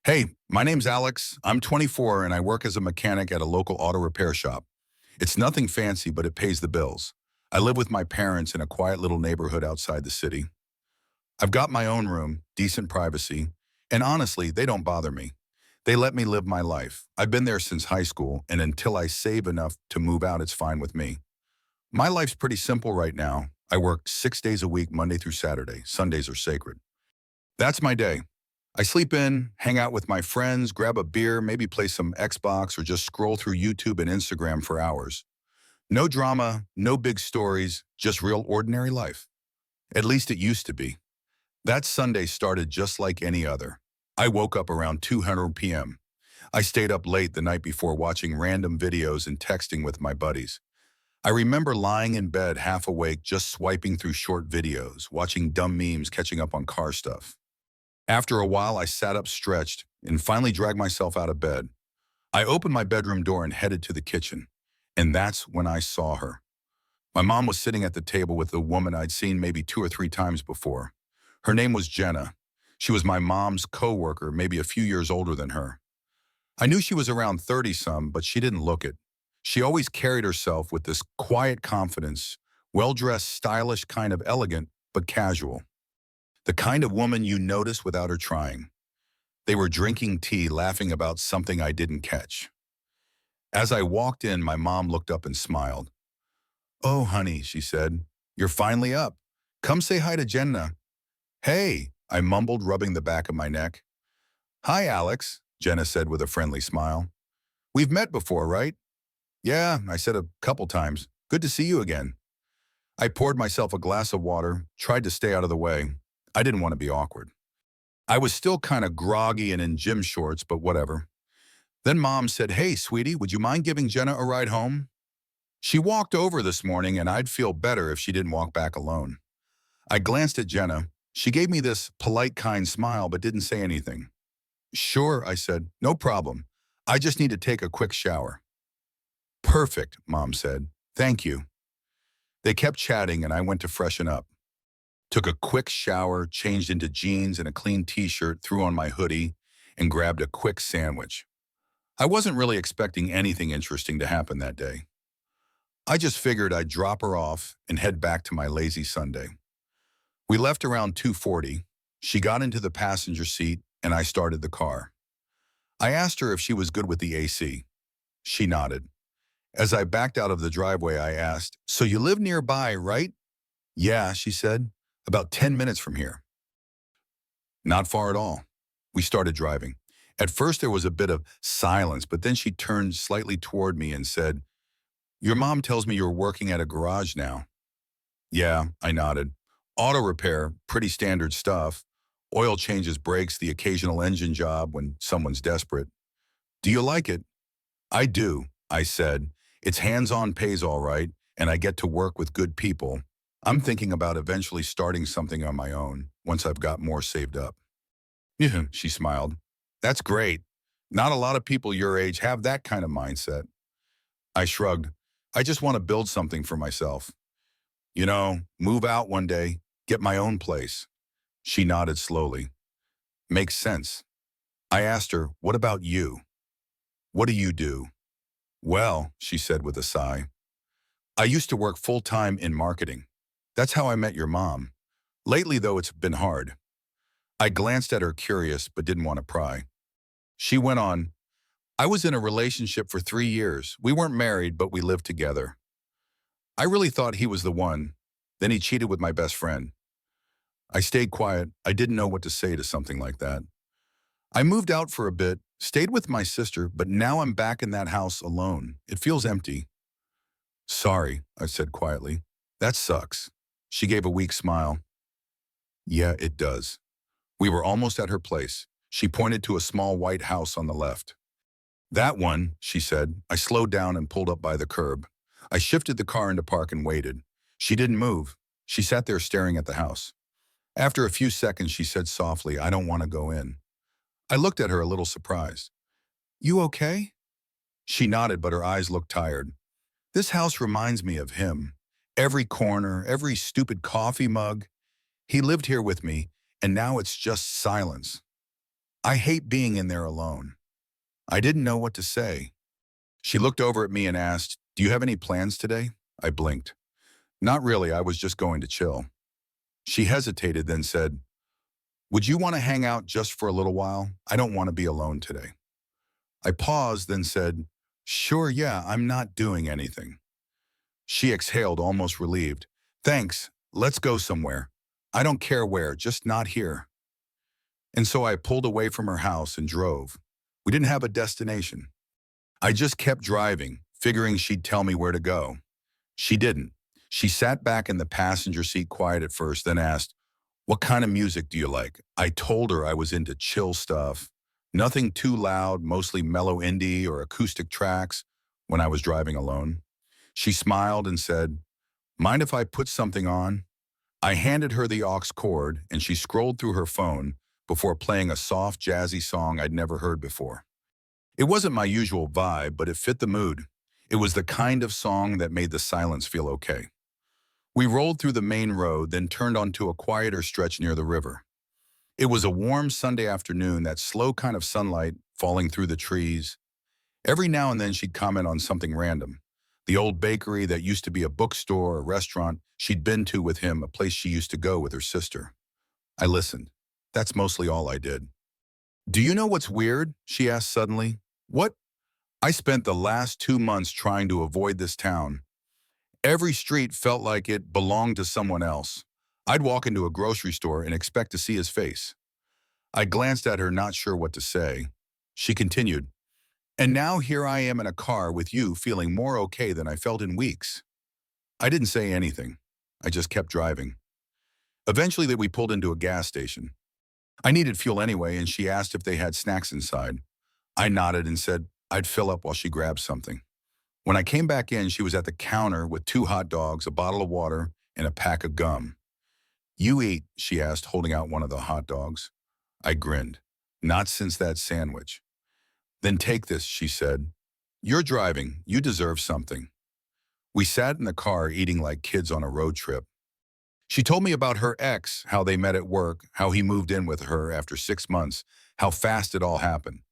Hey, my name's Alex. I'm 24 and I work as a mechanic at a local auto repair shop. It's nothing fancy, but it pays the bills. I live with my parents in a quiet little neighborhood outside the city. I've got my own room, decent privacy, and honestly, they don't bother me. They let me live my life. I've been there since high school, and until I save enough to move out, it's fine with me. My life's pretty simple right now. I work 6 days a week, Monday through Saturday. Sundays are sacred. That's my day. I sleep in, hang out with my friends, grab a beer, maybe play some Xbox or just scroll through YouTube and Instagram for hours. No drama, no big stories, just real ordinary life. At least it used to be. That Sunday started just like any other. I woke up around 200 p.m. I stayed up late the night before watching random videos and texting with my buddies. I remember lying in bed half awake just swiping through short videos, watching dumb memes, catching up on car stuff. After a while, I sat up stretched and finally dragged myself out of bed. I opened my bedroom door and headed to the kitchen. And that's when I saw her. My mom was sitting at the table with a woman I'd seen maybe 2 or 3 times before. Her name was Jenna. She was my mom's coworker, maybe a few years older than her. I knew she was around 30-some, but she didn't look it. She always carried herself with this quiet confidence, well-dressed, stylish, kind of elegant, but casual. The kind of woman you notice without her trying. They were drinking tea, laughing about something I didn't catch. As I walked in, my mom looked up and smiled. "Oh, honey," she said, "you're finally up. Come say hi to Jenna." "Hey," I mumbled, rubbing the back of my neck. "Hi, Alex," Jenna said with a friendly smile. "We've met before, right?" "Yeah," I said a couple times. "Good to see you again." I poured myself a glass of water, tried to stay out of the way. I didn't want to be awkward. I was still kind of groggy and in gym shorts, but whatever. Then Mom said, "Hey, sweetie, would you mind giving Jenna a ride home? She walked over this morning and I'd feel better if she didn't walk back alone." I glanced at Jenna. She gave me this polite, kind smile, but didn't say anything. "Sure," I said, "no problem. I just need to take a quick shower." "Perfect," Mom said. "Thank you." They kept chatting and I went to freshen up. Took a quick shower, changed into jeans and a clean t-shirt, threw on my hoodie, and grabbed a quick sandwich. I wasn't really expecting anything interesting to happen that day. I just figured I'd drop her off and head back to my lazy Sunday. We left around 2:40. She got into the passenger seat and I started the car. I asked her if she was good with the AC. She nodded. As I backed out of the driveway, I asked, "So you live nearby, right?" "Yeah," she said, "about 10 minutes from here." Not far at all. We started driving. At first there was a bit of silence, but then she turned slightly toward me and said, "Your mom tells me you're working at a garage now." "Yeah," I nodded. "Auto repair, pretty standard stuff. Oil changes, brakes, the occasional engine job when someone's desperate." "Do you like it?" "I do," I said. "It's hands-on, pays all right, and I get to work with good people. I'm thinking about eventually starting something on my own once I've got more saved up." "Yeah," she smiled. "That's great. Not a lot of people your age have that kind of mindset." I shrugged. "I just want to build something for myself. Move out one day, get my own place." She nodded slowly. "Makes sense." I asked her, "What about you? What do you do?" "Well," she said with a sigh, "I used to work full-time in marketing. That's how I met your mom. Lately, though, it's been hard." I glanced at her, curious, but didn't want to pry. She went on, "I was in a relationship for 3 years. We weren't married, but we lived together. I really thought he was the one. Then he cheated with my best friend." I stayed quiet. I didn't know what to say to something like that. "I moved out for a bit, stayed with my sister, but now I'm back in that house alone. It feels empty." "Sorry," I said quietly. "That sucks." She gave a weak smile. "Yeah, it does." We were almost at her place. She pointed to a small white house on the left. "That one," she said. I slowed down and pulled up by the curb. I shifted the car into park and waited. She didn't move. She sat there staring at the house. After a few seconds, she said softly, "I don't want to go in." I looked at her a little surprised. "You okay?" She nodded, but her eyes looked tired. "This house reminds me of him. Every corner, every stupid coffee mug. He lived here with me, and now it's just silence." I hate being in there alone. I didn't know what to say. She looked over at me and asked, "Do you have any plans today?" I blinked. "Not really, I was just going to chill." She hesitated, then said, "Would you want to hang out just for a little while? I don't want to be alone today." I paused, then said, "Sure, yeah, I'm not doing anything." She exhaled, almost relieved. "Thanks, let's go somewhere. I don't care where, just not here." And so I pulled away from her house and drove. We didn't have a destination. I just kept driving, figuring she'd tell me where to go. She didn't. She sat back in the passenger seat quiet at first, then asked, "What kind of music do you like?" I told her I was into chill stuff. Nothing too loud, mostly mellow indie or acoustic tracks when I was driving alone. She smiled and said, "Mind if I put something on?" I handed her the aux cord and she scrolled through her phone before playing a soft, jazzy song I'd never heard before. It wasn't my usual vibe, but it fit the mood. It was the kind of song that made the silence feel okay. We rolled through the main road, then turned onto a quieter stretch near the river. It was a warm Sunday afternoon, that slow kind of sunlight falling through the trees. Every now and then she'd comment on something random. The old bakery that used to be a bookstore, a restaurant she'd been to with him, a place she used to go with her sister. I listened. That's mostly all I did. "Do you know what's weird?" she asked suddenly. "What?" I spent the last 2 months trying to avoid this town. Every street felt like it belonged to someone else. I'd walk into a grocery store and expect to see his face. I glanced at her, not sure what to say. She continued, "And now here I am in a car with you, feeling more okay than I felt in weeks." I didn't say anything. I just kept driving. Eventually, we pulled into a gas station. I needed fuel anyway, and she asked if they had snacks inside. I nodded and said I'd fill up while she grabbed something. When I came back in, she was at the counter with 2 hot dogs, a bottle of water, and a pack of gum. "You eat?" she asked, holding out one of the hot dogs. I grinned. "Not since that sandwich." "Then take this," she said. "You're driving. You deserve something." We sat in the car eating like kids on a road trip. She told me about her ex, how they met at work, how he moved in with her after 6 months, how fast it all happened.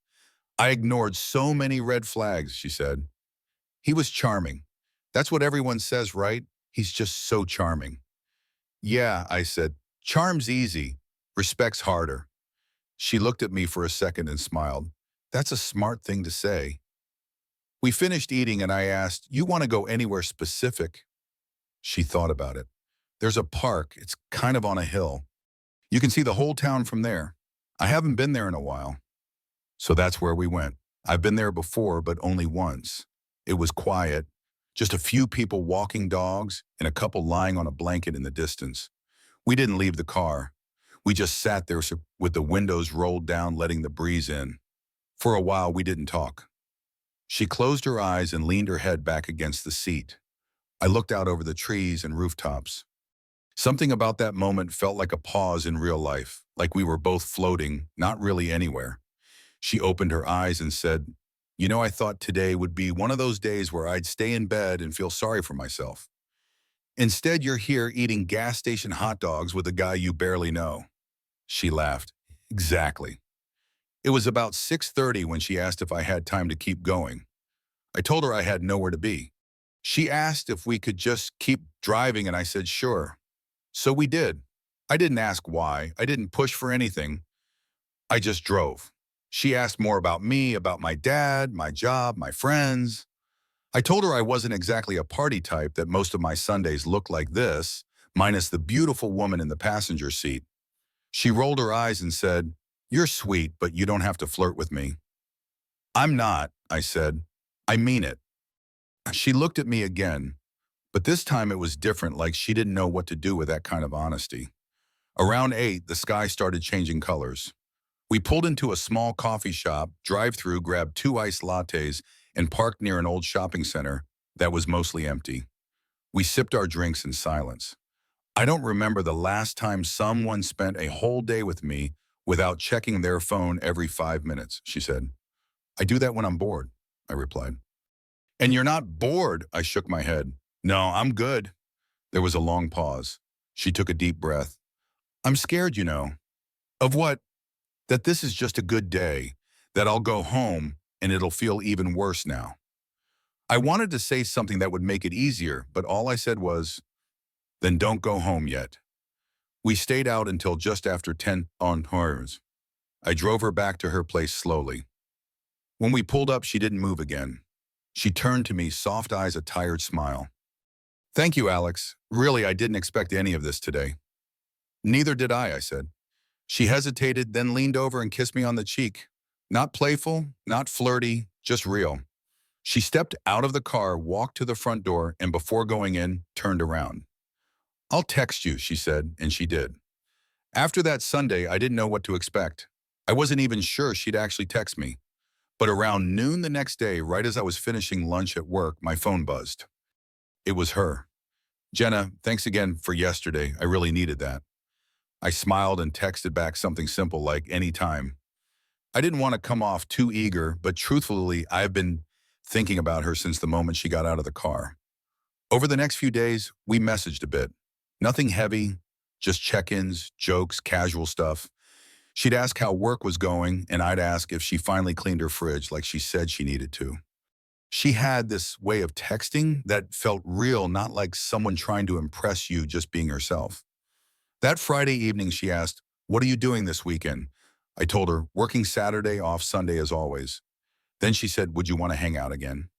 "I ignored so many red flags," she said. "He was charming. That's what everyone says, right? He's just so charming." "Yeah," I said. "Charm's easy. Respect's harder." She looked at me for a second and smiled. "That's a smart thing to say." We finished eating and I asked, "You want to go anywhere specific?" She thought about it. "There's a park. It's kind of on a hill. You can see the whole town from there. I haven't been there in a while." So that's where we went. I've been there before, but only once. It was quiet, just a few people walking dogs and a couple lying on a blanket in the distance. We didn't leave the car. We just sat there with the windows rolled down, letting the breeze in. For a while, we didn't talk. She closed her eyes and leaned her head back against the seat. I looked out over the trees and rooftops. Something about that moment felt like a pause in real life, like we were both floating, not really anywhere. She opened her eyes and said, "You know, I thought today would be one of those days where I'd stay in bed and feel sorry for myself. Instead, you're here eating gas station hot dogs with a guy you barely know." She laughed. "Exactly." It was about 6:30 when she asked if I had time to keep going. I told her I had nowhere to be. She asked if we could just keep driving, and I said sure. So we did. I didn't ask why. I didn't push for anything. I just drove. She asked more about me, about my dad, my job, my friends. I told her I wasn't exactly a party type, that most of my Sundays looked like this, minus the beautiful woman in the passenger seat. She rolled her eyes and said, "You're sweet, but you don't have to flirt with me." "I'm not," I said. "I mean it." She looked at me again, but this time it was different, like she didn't know what to do with that kind of honesty. Around 8, the sky started changing colors. We pulled into a small coffee shop, drive-through, grabbed 2 iced lattes, and parked near an old shopping center that was mostly empty. We sipped our drinks in silence. "I don't remember the last time someone spent a whole day with me without checking their phone every 5 minutes," she said. "I do that when I'm bored," I replied. "And you're not bored," I shook my head. "No, I'm good." There was a long pause. She took a deep breath. "I'm scared, you know." "Of what?" that this is just a good day, that I'll go home and it'll feel even worse now. I wanted to say something that would make it easier, but all I said was, then don't go home yet. We stayed out until just after 10 on hers. I drove her back to her place slowly. When we pulled up, she didn't move again. She turned to me, soft eyes, a tired smile. Thank you, Alex. Really, I didn't expect any of this today. Neither did I said. She hesitated, then leaned over and kissed me on the cheek. Not playful, not flirty, just real. She stepped out of the car, walked to the front door, and before going in, turned around. I'll text you, she said, and she did. After that Sunday, I didn't know what to expect. I wasn't even sure she'd actually text me. But around noon the next day, right as I was finishing lunch at work, my phone buzzed. It was her. Jenna, thanks again for yesterday. I really needed that. I smiled and texted back something simple like anytime. I didn't want to come off too eager, but truthfully, I've been thinking about her since the moment she got out of the car. Over the next few days, we messaged a bit. Nothing heavy, just check-ins, jokes, casual stuff. She'd ask how work was going, and I'd ask if she finally cleaned her fridge like she said she needed to. She had this way of texting that felt real, not like someone trying to impress you, just being herself. That Friday evening, she asked, "What are you doing this weekend?" I told her, "Working Saturday, off Sunday as always." Then she said, "Would you want to hang out again?"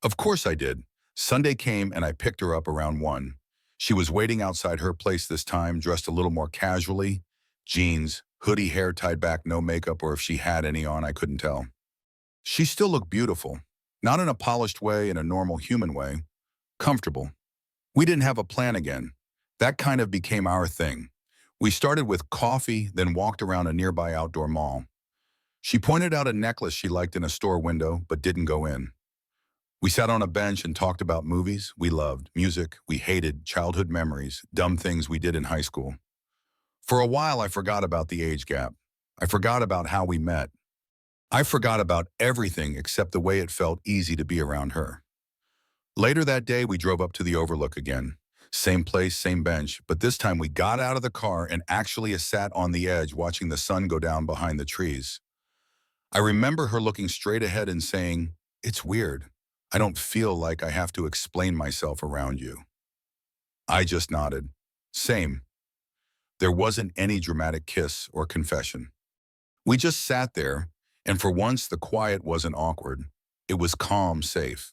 Of course I did. Sunday came and I picked her up around 1. She was waiting outside her place this time, dressed a little more casually. Jeans, hoodie, hair tied back, no makeup, or if she had any on, I couldn't tell. She still looked beautiful. Not in a polished way, in a normal human way. Comfortable. We didn't have a plan again. That kind of became our thing. We started with coffee, then walked around a nearby outdoor mall. She pointed out a necklace she liked in a store window, but didn't go in. We sat on a bench and talked about movies we loved, music we hated, childhood memories, dumb things we did in high school. For a while, I forgot about the age gap. I forgot about how we met. I forgot about everything except the way it felt easy to be around her. Later that day, we drove up to the Overlook again. Same place, same bench, but this time we got out of the car and actually sat on the edge watching the sun go down behind the trees. I remember her looking straight ahead and saying, "It's weird. I don't feel like I have to explain myself around you." I just nodded. Same. There wasn't any dramatic kiss or confession. We just sat there, and for once the quiet wasn't awkward. It was calm, safe.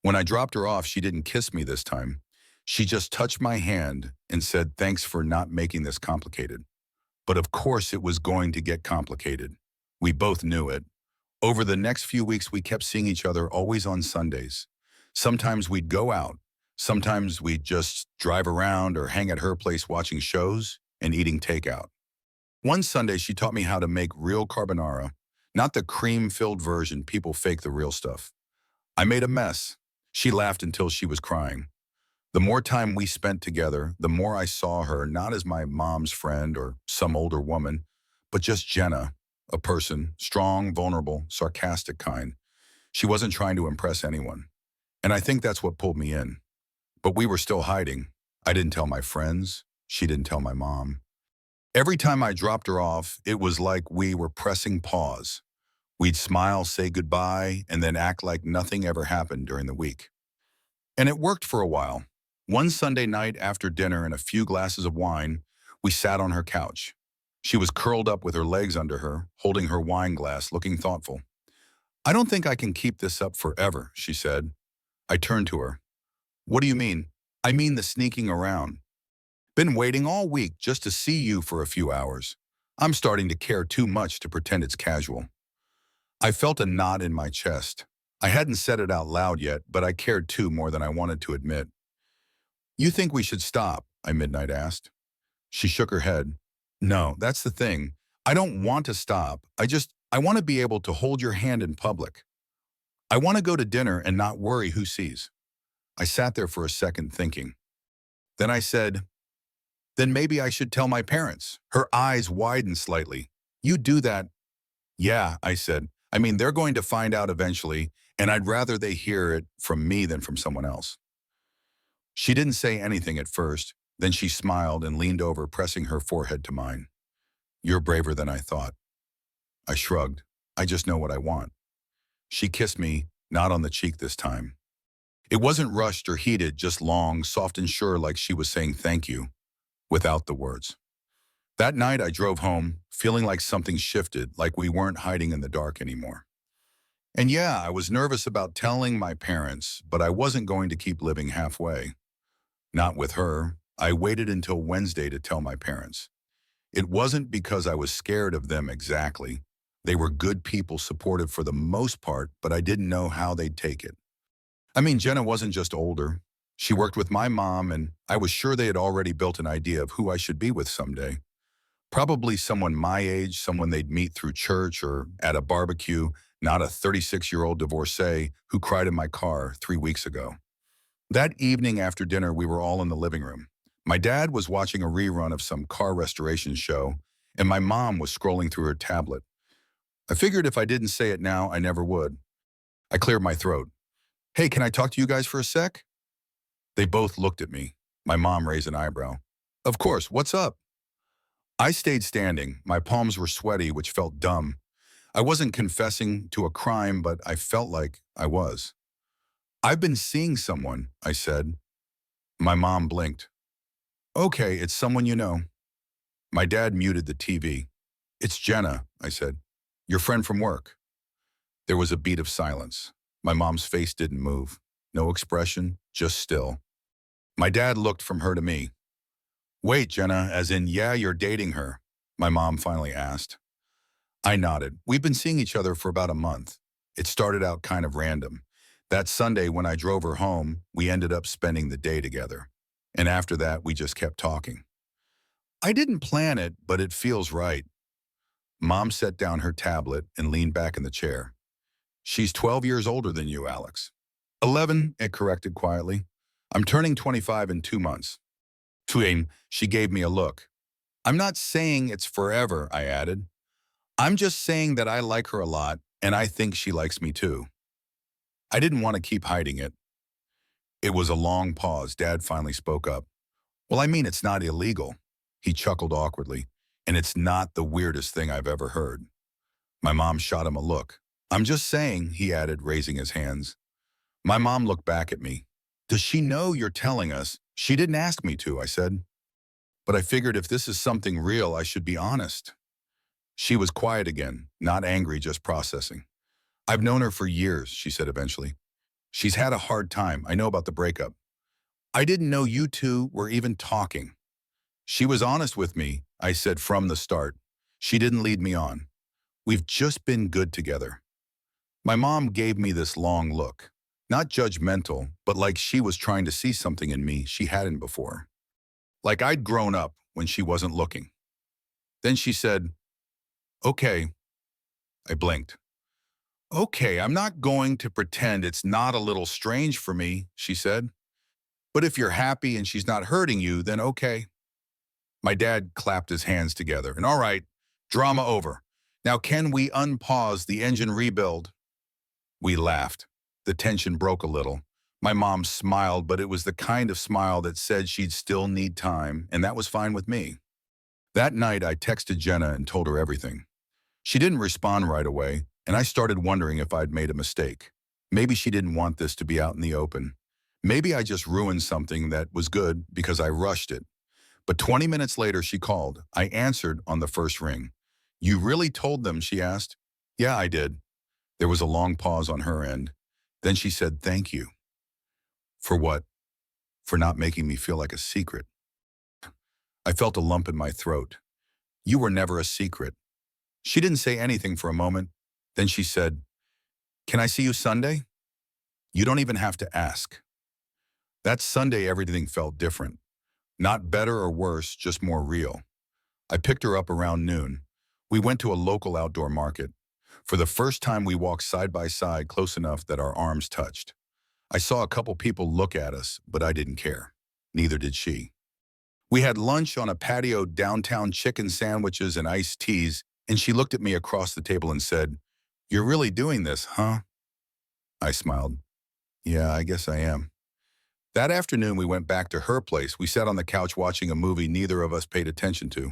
When I dropped her off, she didn't kiss me this time. She just touched my hand and said, "Thanks for not making this complicated." But of course it was going to get complicated. We both knew it. Over the next few weeks, we kept seeing each other, always on Sundays. Sometimes we'd go out. Sometimes we'd just drive around or hang at her place watching shows and eating takeout. One Sunday, she taught me how to make real carbonara, not the cream-filled version people fake the real stuff. I made a mess. She laughed until she was crying. The more time we spent together, the more I saw her not as my mom's friend or some older woman, but just Jenna, a person, strong, vulnerable, sarcastic kind. She wasn't trying to impress anyone. And I think that's what pulled me in. But we were still hiding. I didn't tell my friends. She didn't tell my mom. Every time I dropped her off, it was like we were pressing pause. We'd smile, say goodbye, and then act like nothing ever happened during the week. And it worked for a while. One Sunday night after dinner and a few glasses of wine, we sat on her couch. She was curled up with her legs under her, holding her wine glass, looking thoughtful. "I don't think I can keep this up forever," she said. I turned to her. "What do you mean?" "I mean the sneaking around. Been waiting all week just to see you for a few hours. I'm starting to care too much to pretend it's casual." I felt a knot in my chest. I hadn't said it out loud yet, but I cared too, more than I wanted to admit. "You think we should stop?" I midnight asked. She shook her head. "No, that's the thing. I don't want to stop. I want to be able to hold your hand in public. I want to go to dinner and not worry who sees." I sat there for a second thinking. Then I said, "Then maybe I should tell my parents." Her eyes widened slightly. "You do that?" "Yeah," I said. "I mean, they're going to find out eventually, and I'd rather they hear it from me than from someone else." She didn't say anything at first. Then she smiled and leaned over, pressing her forehead to mine. "You're braver than I thought." I shrugged. I just know what I want. She kissed me, not on the cheek this time. It wasn't rushed or heated, just long, soft and sure like she was saying thank you, without the words. That night I drove home, feeling like something shifted, like we weren't hiding in the dark anymore. And yeah, I was nervous about telling my parents, but I wasn't going to keep living halfway. Not with her. I waited until Wednesday to tell my parents. It wasn't because I was scared of them exactly. They were good people, supportive for the most part, but I didn't know how they'd take it. I mean, Jenna wasn't just older. She worked with my mom, and I was sure they had already built an idea of who I should be with someday. Probably someone my age, someone they'd meet through church or at a barbecue, not a 36-year-old divorcee who cried in my car 3 weeks ago. That evening after dinner, we were all in the living room. My dad was watching a rerun of some car restoration show, and my mom was scrolling through her tablet. I figured if I didn't say it now, I never would. I cleared my throat. Hey, can I talk to you guys for a sec? They both looked at me. My mom raised an eyebrow. Of course, what's up? I stayed standing. My palms were sweaty, which felt dumb. I wasn't confessing to a crime, but I felt like I was. I've been seeing someone, I said. My mom blinked. Okay, it's someone you know. My dad muted the TV. It's Jenna, I said. Your friend from work. There was a beat of silence. My mom's face didn't move. No expression, just still. My dad looked from her to me. Wait, Jenna, as in, yeah, you're dating her, my mom finally asked. I nodded. We've been seeing each other for about a month. It started out kind of random. That Sunday when I drove her home, we ended up spending the day together. And after that, we just kept talking. I didn't plan it, but it feels right. Mom set down her tablet and leaned back in the chair. She's 12 years older than you, Alex. 11, it corrected quietly. I'm turning 25 in 2 months. Tween, she gave me a look. I'm not saying it's forever, I added. I'm just saying that I like her a lot, and I think she likes me too. I didn't want to keep hiding it. It was a long pause. Dad finally spoke up. Well, I mean, it's not illegal. He chuckled awkwardly. And it's not the weirdest thing I've ever heard. My mom shot him a look. I'm just saying, he added, raising his hands. My mom looked back at me. Does she know you're telling us? She didn't ask me to, I said. But I figured if this is something real, I should be honest. She was quiet again, not angry, just processing. I've known her for years, she said eventually. She's had a hard time. I know about the breakup. I didn't know you two were even talking. She was honest with me, I said from the start. She didn't lead me on. We've just been good together. My mom gave me this long look. Not judgmental, but like she was trying to see something in me she hadn't before. Like I'd grown up when she wasn't looking. Then she said, okay. I blinked. Okay, I'm not going to pretend it's not a little strange for me, she said. But if you're happy and she's not hurting you, then okay. My dad clapped his hands together. And all right, drama over. Now can we unpause the engine rebuild? We laughed. The tension broke a little. My mom smiled, but it was the kind of smile that said she'd still need time, and that was fine with me. That night, I texted Jenna and told her everything. She didn't respond right away, and I started wondering if I'd made a mistake. Maybe she didn't want this to be out in the open. Maybe I just ruined something that was good because I rushed it. But 20 minutes later, she called. I answered on the first ring. You really told them, she asked. Yeah, I did. There was a long pause on her end. Then she said, thank you. For what? For not making me feel like a secret. I felt a lump in my throat. You were never a secret. She didn't say anything for a moment. Then she said, can I see you Sunday? You don't even have to ask. That Sunday, everything felt different. Not better or worse, just more real. I picked her up around noon. We went to a local outdoor market. For the first time, we walked side by side close enough that our arms touched. I saw a couple people look at us, but I didn't care. Neither did she. We had lunch on a patio downtown, chicken sandwiches and iced teas, and she looked at me across the table and said, you're really doing this, huh? I smiled. Yeah, I guess I am. That afternoon, we went back to her place. We sat on the couch watching a movie neither of us paid attention to.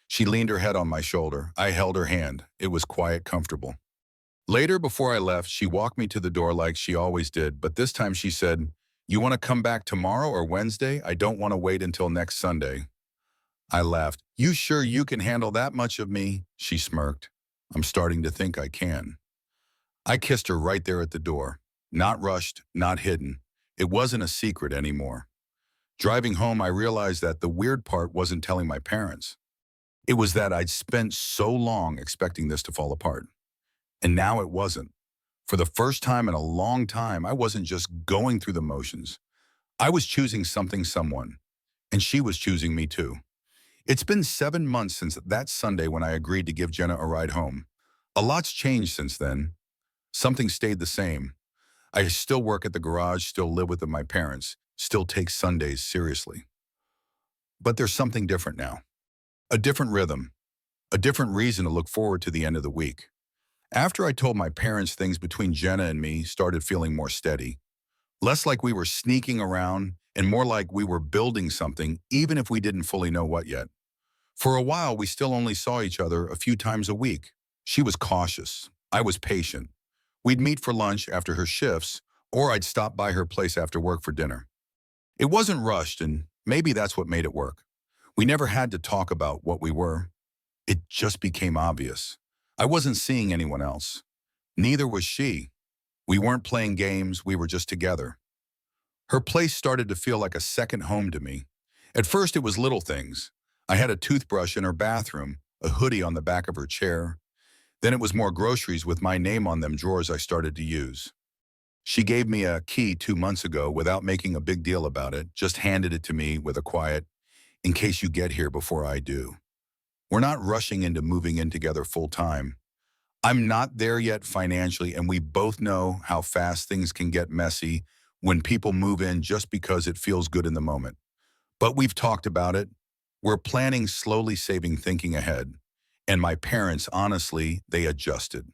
She leaned her head on my shoulder. I held her hand. It was quiet, comfortable. Later, before I left, she walked me to the door like she always did, but this time she said, "You want to come back tomorrow or Wednesday? I don't want to wait until next Sunday." I laughed. "You sure you can handle that much of me?" She smirked. "I'm starting to think I can." I kissed her right there at the door. Not rushed, not hidden. It wasn't a secret anymore. Driving home, I realized that the weird part wasn't telling my parents. It was that I'd spent so long expecting this to fall apart. And now it wasn't. For the first time in a long time, I wasn't just going through the motions. I was choosing someone, and she was choosing me too. It's been 7 months since that Sunday when I agreed to give Jenna a ride home. A lot's changed since then. Something stayed the same. I still work at the garage, still live with my parents, still take Sundays seriously. But there's something different now. A different rhythm, a different reason to look forward to the end of the week. After I told my parents, things between Jenna and me started feeling more steady. Less like we were sneaking around and more like we were building something, even if we didn't fully know what yet. For a while, we still only saw each other a few times a week. She was cautious. I was patient. We'd meet for lunch after her shifts, or I'd stop by her place after work for dinner. It wasn't rushed, and maybe that's what made it work. We never had to talk about what we were. It just became obvious. I wasn't seeing anyone else. Neither was she. We weren't playing games, we were just together. Her place started to feel like a second home to me. At first it was little things. I had a toothbrush in her bathroom, a hoodie on the back of her chair. Then it was more groceries with my name on them drawers I started to use. She gave me a key 2 months ago without making a big deal about it, just handed it to me with a quiet, "In case you get here before I do." We're not rushing into moving in together full time. I'm not there yet financially, and we both know how fast things can get messy when people move in just because it feels good in the moment. But we've talked about it. We're planning, slowly saving, thinking ahead. And my parents, honestly, they adjusted.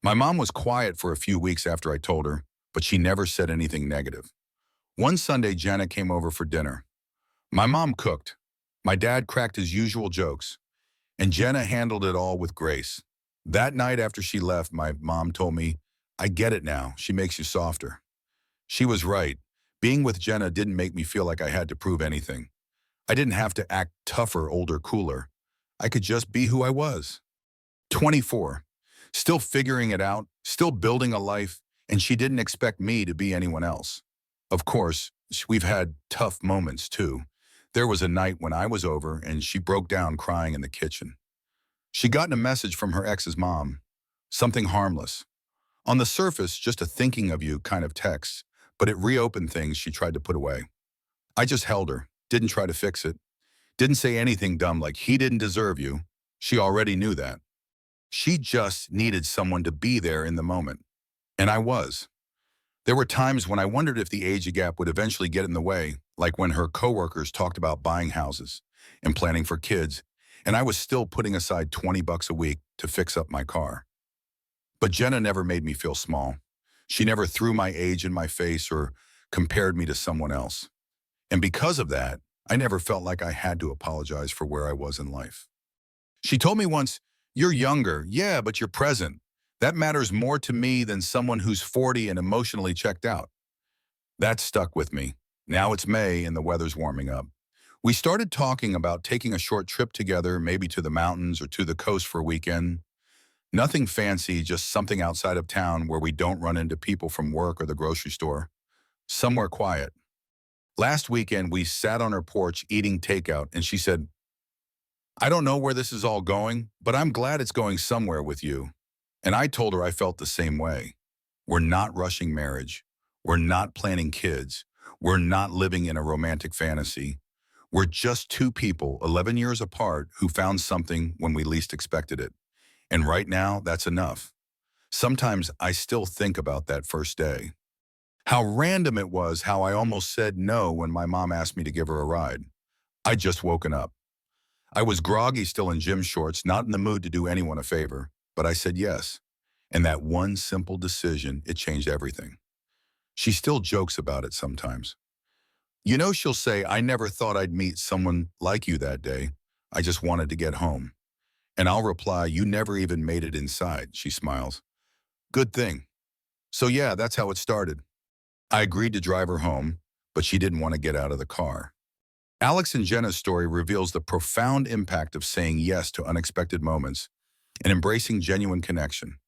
My mom was quiet for a few weeks after I told her, but she never said anything negative. One Sunday, Janet came over for dinner. My mom cooked. My dad cracked his usual jokes, and Jenna handled it all with grace. That night after she left, my mom told me, "I get it now. She makes you softer." She was right. Being with Jenna didn't make me feel like I had to prove anything. I didn't have to act tougher, older, cooler. I could just be who I was. 24. Still figuring it out, still building a life, and she didn't expect me to be anyone else. Of course, we've had tough moments too. There was a night when I was over and she broke down crying in the kitchen. She'd gotten a message from her ex's mom. Something harmless. On the surface, just a thinking of you kind of text, but it reopened things she tried to put away. I just held her, didn't try to fix it. Didn't say anything dumb like he didn't deserve you. She already knew that. She just needed someone to be there in the moment. And I was. There were times when I wondered if the age gap would eventually get in the way, like when her coworkers talked about buying houses and planning for kids, and I was still putting aside $20 a week to fix up my car. But Jenna never made me feel small. She never threw my age in my face or compared me to someone else. And because of that, I never felt like I had to apologize for where I was in life. She told me once, "You're younger, yeah, but you're present. That matters more to me than someone who's 40 and emotionally checked out." That stuck with me. Now it's May and the weather's warming up. We started talking about taking a short trip together, maybe to the mountains or to the coast for a weekend. Nothing fancy, just something outside of town where we don't run into people from work or the grocery store. Somewhere quiet. Last weekend, we sat on her porch eating takeout, and she said, "I don't know where this is all going, but I'm glad it's going somewhere with you." And I told her I felt the same way. We're not rushing marriage. We're not planning kids. We're not living in a romantic fantasy. We're just two people, 11 years apart, who found something when we least expected it. And right now, that's enough. Sometimes I still think about that first day. How random it was how I almost said no when my mom asked me to give her a ride. I'd just woken up. I was groggy, still in gym shorts, not in the mood to do anyone a favor, but I said yes. And that one simple decision, it changed everything. She still jokes about it sometimes. You know, she'll say, "I never thought I'd meet someone like you that day." I just wanted to get home. And I'll reply, you never even made it inside, she smiles. Good thing. So yeah, that's how it started. I agreed to drive her home, but she didn't want to get out of the car. Alex and Jenna's story reveals the profound impact of saying yes to unexpected moments and embracing genuine connection.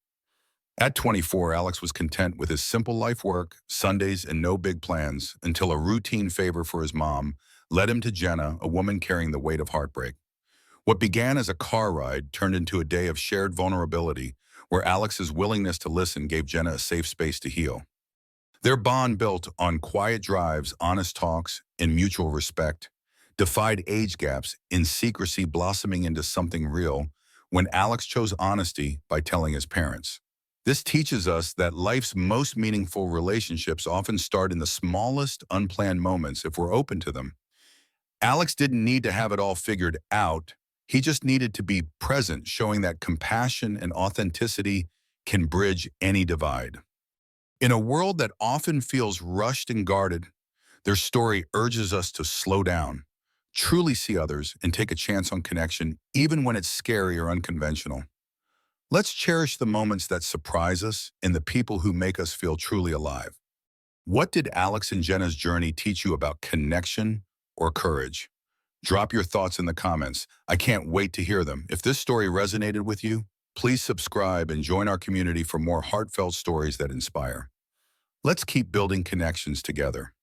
At 24, Alex was content with his simple life work, Sundays, and no big plans until a routine favor for his mom led him to Jenna, a woman carrying the weight of heartbreak. What began as a car ride turned into a day of shared vulnerability where Alex's willingness to listen gave Jenna a safe space to heal. Their bond, built on quiet drives, honest talks, and mutual respect, defied age gaps in secrecy, blossoming into something real when Alex chose honesty by telling his parents. This teaches us that life's most meaningful relationships often start in the smallest, unplanned moments if we're open to them. Alex didn't need to have it all figured out. He just needed to be present, showing that compassion and authenticity can bridge any divide. In a world that often feels rushed and guarded, their story urges us to slow down, truly see others, and take a chance on connection, even when it's scary or unconventional. Let's cherish the moments that surprise us and the people who make us feel truly alive. What did Alex and Jenna's journey teach you about connection or courage? Drop your thoughts in the comments. I can't wait to hear them. If this story resonated with you, please subscribe and join our community for more heartfelt stories that inspire. Let's keep building connections together.